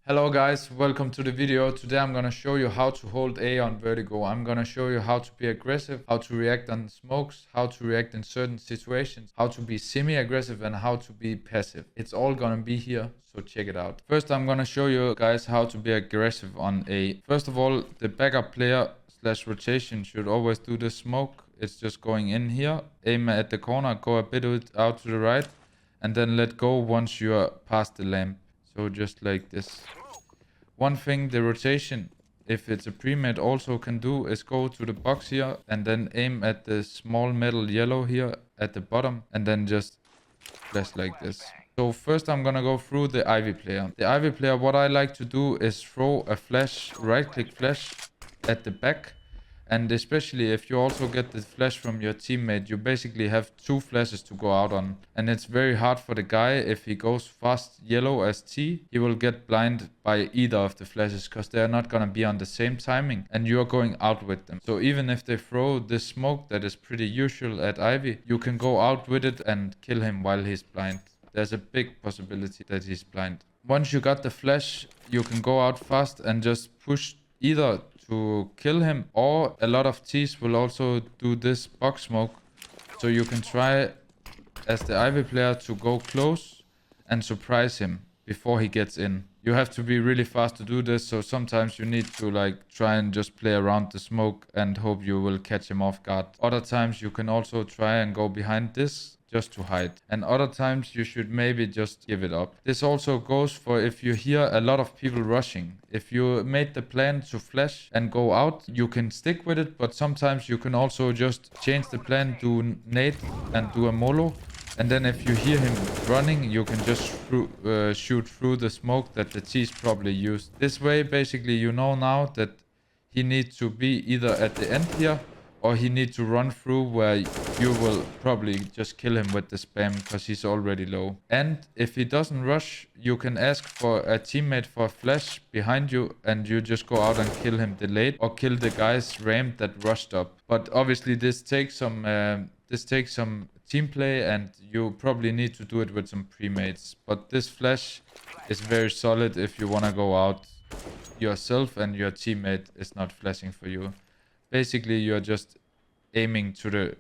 Hello guys, welcome to the video. Today I'm gonna show you how to hold A on Vertigo. I'm gonna show you how to be aggressive, how to react on smokes, how to react in certain situations, how to be semi-aggressive and how to be passive. It's all gonna be here, so check it out. First I'm gonna show you guys how to be aggressive on A. First of all, the backup player / rotation should always do the smoke. It's just going in here, aim at the corner, go a bit out to the right, and then let go once you are past the lamp. So just like this. One thing the rotation, if it's a pre-med, also can do is go to the box here and then aim at the small metal yellow here at the bottom and then just flash like this. So first I'm gonna go through the Ivy player. The Ivy player, what I like to do is throw a flash, right-click flash at the back. And especially if you also get the flash from your teammate, you basically have two flashes to go out on. And it's very hard for the guy, if he goes fast yellow as T, he will get blind by either of the flashes because they're not going to be on the same timing and you're going out with them. So even if they throw this smoke that is pretty usual at Ivy, you can go out with it and kill him while he's blind. There's a big possibility that he's blind. Once you got the flash, you can go out fast and just push either to kill him, or a lot of T's will also do this box smoke. So you can try as the Ivy player to go close and surprise him before he gets in. You have to be really fast to do this, so sometimes you need to like try and just play around the smoke and hope you will catch him off guard. Other times you can also try and go behind this just to hide. And other times you should maybe just give it up. This also goes for if you hear a lot of people rushing. If you made the plan to flash and go out, you can stick with it, but sometimes you can also just change the plan, do nade and do a molo. And then if you hear him running, you can just shoot through the smoke that the T's probably used. This way, basically, you know now that he needs to be either at the end here or he needs to run through where you will probably just kill him with the spam because he's already low. And if he doesn't rush, you can ask for a teammate for a flash behind you and you just go out and kill him delayed or kill the guys rammed that rushed up. But obviously this takes some team play and you probably need to do it with some pre-mates. But this flash is very solid if you want to go out yourself and your teammate is not flashing for you. Basically, you're just aiming to the...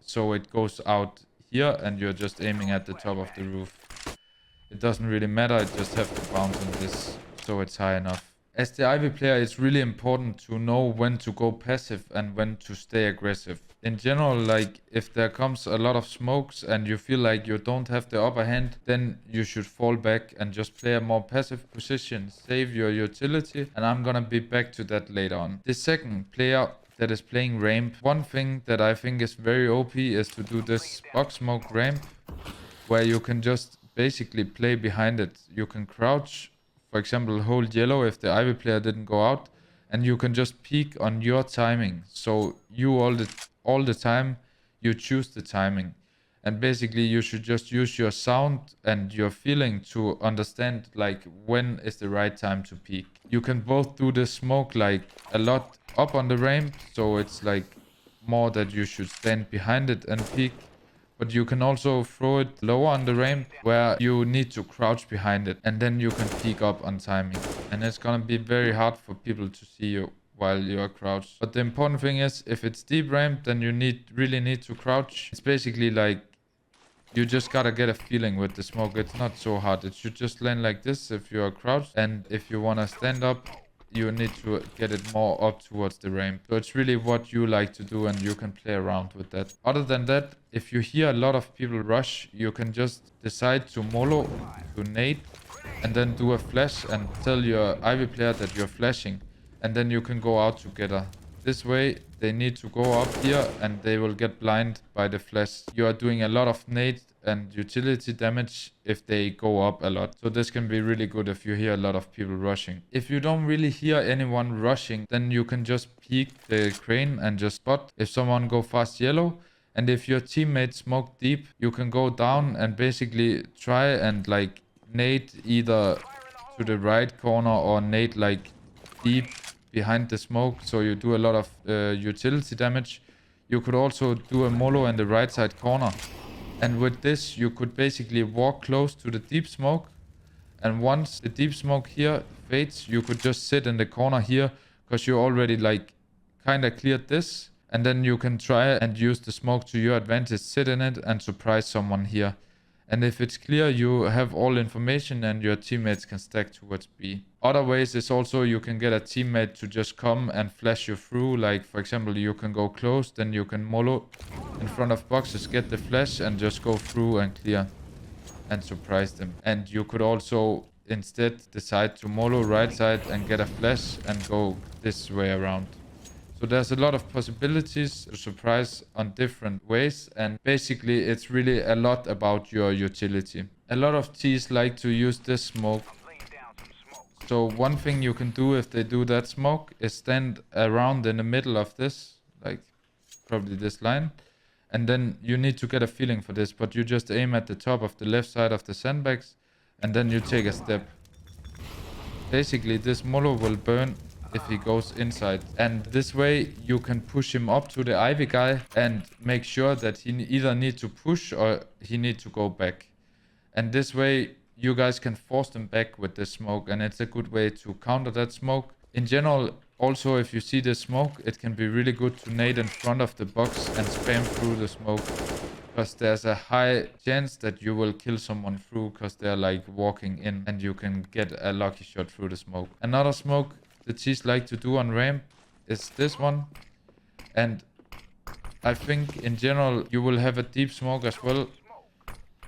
So it goes out here and you're just aiming at the top of the roof. It doesn't really matter, I just have to bounce on this so it's high enough. As the Ivy player, it's really important to know when to go passive and when to stay aggressive. In general, like if there comes a lot of smokes and you feel like you don't have the upper hand, then you should fall back and just play a more passive position, save your utility, and I'm gonna be back to that later on. The second player that is playing ramp, one thing that I think is very OP is to do this box smoke ramp, where you can just basically play behind it. You can crouch, for example, hold yellow if the Ivy player didn't go out, and you can just peek on your timing. So you all the time you choose the timing, and basically you should just use your sound and your feeling to understand like when is the right time to peek. You can both do the smoke like a lot up on the ramp, so it's like more that you should stand behind it and peek, but you can also throw it lower on the ramp where you need to crouch behind it and then you can peek up on timing, and it's gonna be very hard for people to see you while you're crouched. But the important thing is, if it's deep ramp, then you really need to crouch. It's basically like you just gotta get a feeling with the smoke. It's not so hard. It should just land like this if you're crouched, and if you wanna stand up, you need to get it more up towards the ramp. So it's really what you like to do and you can play around with that. Other than that, if you hear a lot of people rush, you can just decide to molo, to nade, and then do a flash and tell your Ivy player that you're flashing. And then you can go out together. This way, they need to go up here and they will get blind by the flash. You are doing a lot of nade and utility damage if they go up a lot. So this can be really good if you hear a lot of people rushing. If you don't really hear anyone rushing, then you can just peek the crane and just spot if someone go fast yellow. And if your teammates smoke deep, you can go down and basically try and like nade either to the right corner or nade like deep behind the smoke, so you do a lot of utility damage. You could also do a molo in the right side corner, and with this you could basically walk close to the deep smoke, and once the deep smoke here fades, you could just sit in the corner here because you already like kind of cleared this. And then you can try and use the smoke to your advantage, sit in it and surprise someone here. And if it's clear, you have all information and your teammates can stack towards B. Other ways is also you can get a teammate to just come and flash you through. Like for example, you can go close, then you can molo in front of boxes, get the flash and just go through and clear and surprise them. And you could also instead decide to molo right side and get a flash and go this way around. So there's a lot of possibilities to surprise on different ways, and basically it's really a lot about your utility. A lot of Ts like to use this smoke. So one thing you can do if they do that smoke is stand around in the middle of this, like probably this line. And then you need to get a feeling for this, but you just aim at the top of the left side of the sandbags and then you take a step. Basically this molo will burn if he goes inside, and this way you can push him up to the Ivy guy and make sure that he either need to push or he need to go back. And this way you guys can force them back with the smoke, and it's a good way to counter that smoke. In general, also if you see the smoke, it can be really good to nade in front of the box and spam through the smoke, because there's a high chance that you will kill someone through because they're like walking in and you can get a lucky shot through the smoke. Another smoke the Ts like to do on ramp is this one, and I think in general you will have a deep smoke as well,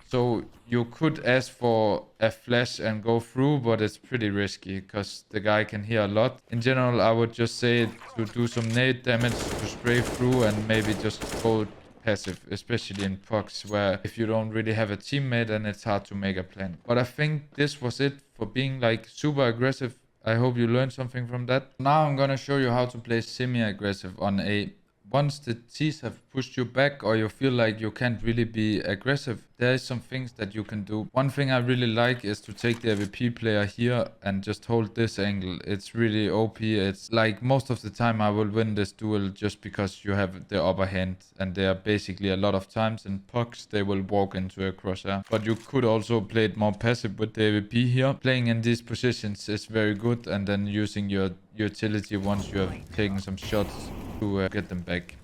so you could ask for a flash and go through, but it's pretty risky because the guy can hear a lot. In general, I would just say to do some nade damage to spray through and maybe just go passive, especially in pucks where if you don't really have a teammate and it's hard to make a plan. But I think this was it for being like super aggressive. I hope you learned something from that. Now I'm gonna show you how to play semi-aggressive on A. Once the Ts have pushed you back or you feel like you can't really be aggressive, there is some things that you can do. One thing I really like is to take the AVP player here and just hold this angle. It's really OP. It's like most of the time I will win this duel just because you have the upper hand, and there are basically a lot of times in pucks they will walk into a crosshair. But you could also play it more passive with the AVP here. Playing in these positions is very good, and then using your utility once you have taken some shots to get them back.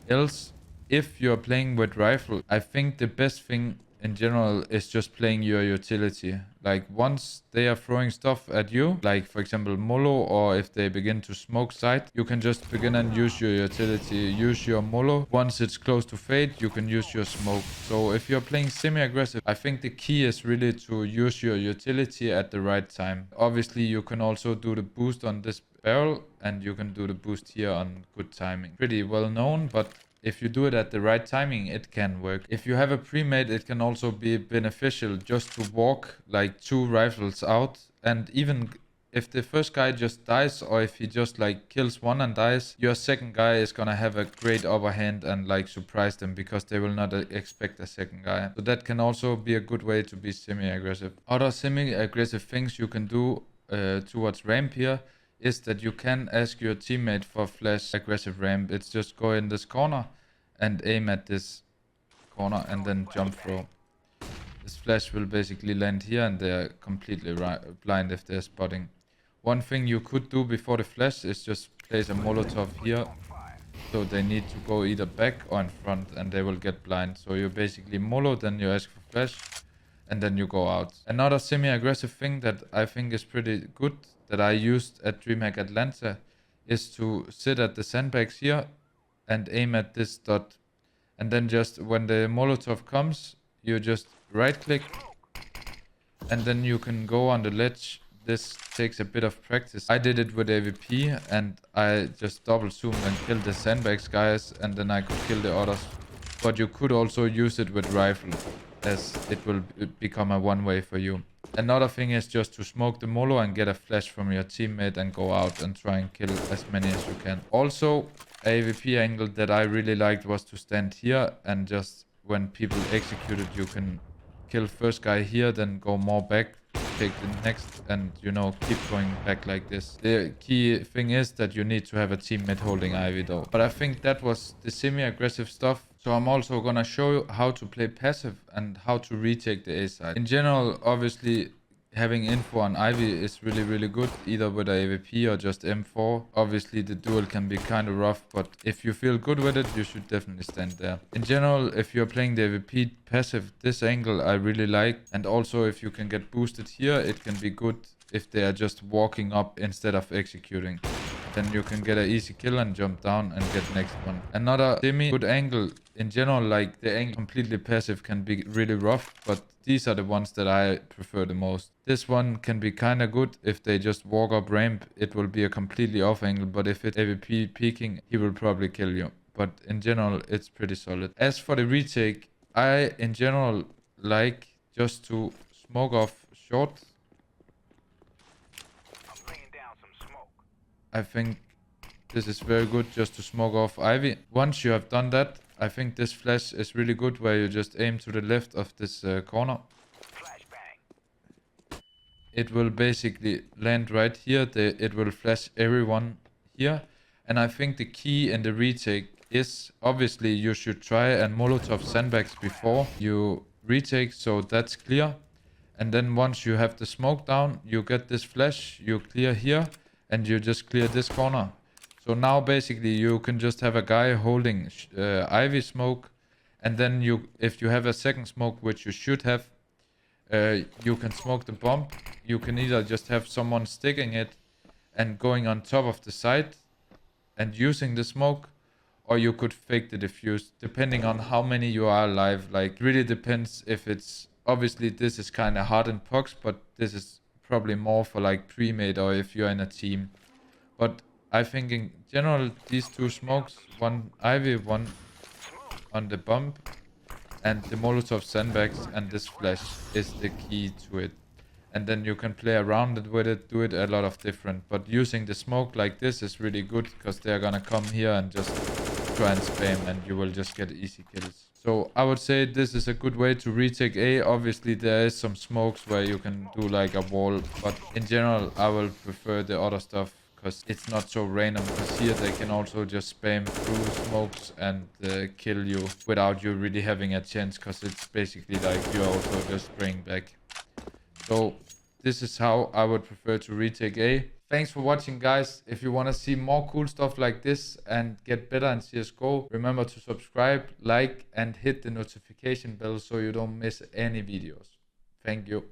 Else, if you're playing with rifle, I think the best thing in general is just playing your utility. Like once they are throwing stuff at you, like for example molo, or if they begin to smoke side, you can just begin and use your utility, use your molo. Once it's close to fade, you can use your smoke. So if you're playing semi-aggressive, I think the key is really to use your utility at the right time. Obviously you can also do the boost on this barrel, and you can do the boost here on good timing. Pretty well known, but if you do it at the right timing, it can work. If you have a pre-made, it can also be beneficial just to walk like 2 rifles out, and even if the first guy just dies, or if he just like kills one and dies, your second guy is gonna have a great upper hand and like surprise them because they will not expect a second guy. So that can also be a good way to be semi-aggressive. Other semi-aggressive things you can do towards ramp here is that you can ask your teammate for flash aggressive ramp. It's just go in this corner and aim at this corner and then jump throw. This flash will basically land here and they're completely blind if they're spotting. One thing you could do before the flash is just place a Molotov here, so they need to go either back or in front and they will get blind. So you basically molo, then you ask for flash and then you go out. Another semi-aggressive thing that I think is pretty good that I used at DreamHack Atlanta is to sit at the sandbags here and aim at this dot, and then just when the Molotov comes, you just right click and then you can go on the ledge. This takes a bit of practice. I did it with AVP and I just double zoomed and killed the sandbags guys, and then I could kill the others. But you could also use it with rifle, as it will become a one-way for you. Another thing is just to smoke the molo and get a flash from your teammate and go out and try and kill as many as you can. Also, AVP angle that I really liked was to stand here and just when people execute it, you can kill first guy here, then go more back, take the next, and you know, keep going back like this. The key thing is that you need to have a teammate holding Ivy though. But I think that was the semi-aggressive stuff. So I'm also gonna show you how to play passive and how to retake the A side. In general, obviously, having info on Ivy is really good, either with a AVP or just M4. Obviously the duel can be kind of rough, but if you feel good with it, you should definitely stand there. In general, if you're playing the AVP passive, this angle I really like, and also if you can get boosted here, it can be good if they are just walking up instead of executing. Then you can get an easy kill and jump down and get next one. Another semi good angle in general, like the angle completely passive can be really rough, but these are the ones that I prefer the most. This one can be kind of good if they just walk up ramp. It will be a completely off angle, but if it's AVP peeking, he will probably kill you. But in general, it's pretty solid. As for the retake, I in general like just to smoke off short. I think this is very good just to smoke off Ivy. Once you have done that, I think this flash is really good where you just aim to the left of this corner. It will basically land right here. It will flash everyone here. And I think the key in the retake is obviously you should try and Molotov sandbags before you retake, so that's clear. And then once you have the smoke down, you get this flash, you clear here, and you just clear this corner. So now basically you can just have a guy holding Ivy smoke, and then if you have a second smoke, which you should have, you can smoke the bomb. You can either just have someone sticking it and going on top of the site and using the smoke, or you could fake the defuse, depending on how many you are alive. Like, really depends if it's... Obviously, this is kind of hard in pucks, but this is probably more for like pre-made or if you're in a team. But I think in general, these two smokes, one Ivy, one on the bomb, and the Molotov sandbags and this flash is the key to it. And then you can play around it with it, do it a lot of different. But using the smoke like this is really good because they're gonna come here and just try and spam and you will just get easy kills. So I would say this is a good way to retake A. Obviously there is some smokes where you can do like a wall, but in general I will prefer the other stuff because it's not so random, because here they can also just spam through smokes and kill you without you really having a chance, because it's basically like you're also just spraying back. So this is how I would prefer to retake A. Thanks for watching, guys. If you want to see more cool stuff like this and get better in CSGO, remember to subscribe, like, and hit the notification bell so you don't miss any videos. Thank you.